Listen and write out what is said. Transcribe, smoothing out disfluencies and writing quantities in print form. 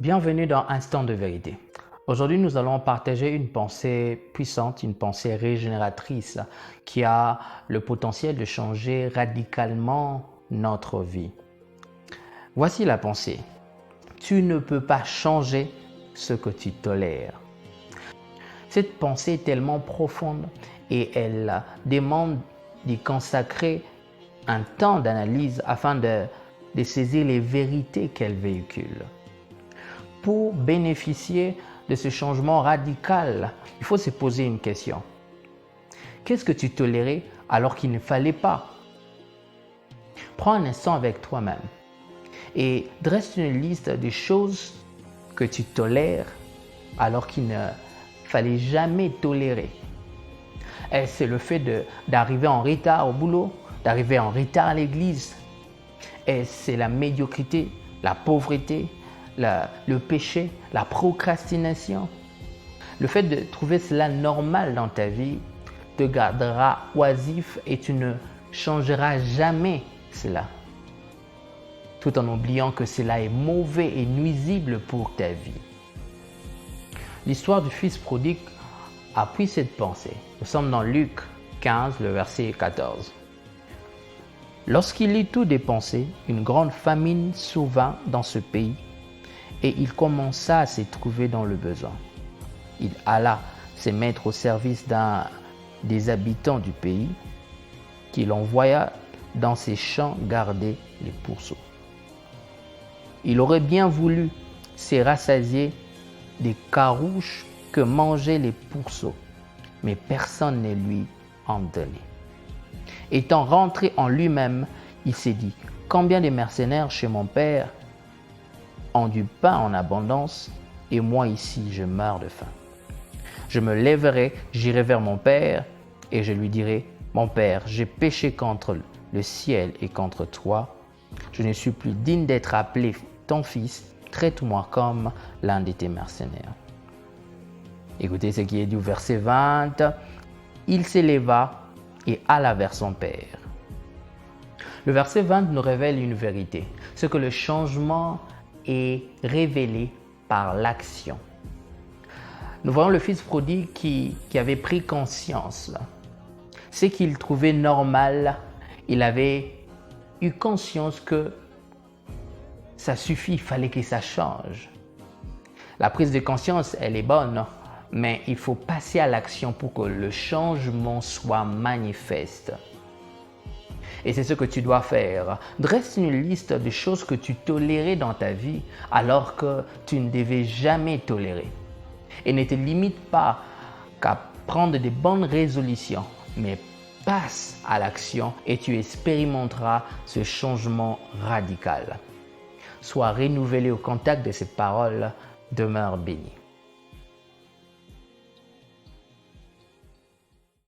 Bienvenue dans Instant de vérité. Aujourd'hui, nous allons partager une pensée puissante, une pensée régénératrice qui a le potentiel de changer radicalement notre vie. Voici la pensée. Tu ne peux pas changer ce que tu tolères. Cette pensée est tellement profonde et elle demande d'y consacrer un temps d'analyse afin de saisir les vérités qu'elle véhicule. Pour bénéficier de ce changement radical, il faut se poser une question. Qu'est-ce que tu tolérais alors qu'il ne fallait pas? Prends un instant avec toi-même et dresse une liste des choses que tu tolères alors qu'il ne fallait jamais tolérer. Est-ce le fait d'arriver en retard au boulot, d'arriver en retard à l'église? Est-ce la médiocrité, la pauvreté, le péché, la procrastination? Le fait de trouver cela normal dans ta vie te gardera oisif et tu ne changeras jamais cela, tout en oubliant que cela est mauvais et nuisible pour ta vie. L'histoire du fils prodigue appuie cette pensée. Nous sommes dans Luc 15, le verset 14. Lorsqu'il eut tout dépensé, une grande famine survint dans ce pays et il commença à se trouver dans le besoin. Il alla se mettre au service d'un des habitants du pays qu'il envoya dans ses champs garder les pourceaux. Il aurait bien voulu se rassasier des carouches que mangeaient les pourceaux, mais personne ne lui en donnait. Étant rentré en lui-même, il s'est dit: combien de mercenaires chez mon père ont du pain en abondance, et moi ici je meurs de faim. Je me lèverai, j'irai vers mon père, et je lui dirai: mon père, j'ai péché contre le ciel et contre toi. Je ne suis plus digne d'être appelé ton fils. Traite-moi comme l'un de tes mercenaires. Écoutez ce qui est dit au verset 20. Il s'éleva et alla vers son père. Le verset 20 nous révèle une vérité, c'est que le changement est révélé par l'action. Nous voyons le fils prodigue qui avait pris conscience. Ce qu'il trouvait normal, il avait eu conscience que ça suffit, il fallait que ça change. La prise de conscience, elle est bonne, mais il faut passer à l'action pour que le changement soit manifeste. Et c'est ce que tu dois faire. Dresse une liste de choses que tu tolérais dans ta vie alors que tu ne devais jamais tolérer. Et ne te limite pas qu'à prendre de bonnes résolutions, mais passe à l'action et tu expérimenteras ce changement radical. Sois renouvelé au contact de ces paroles. Demeure béni.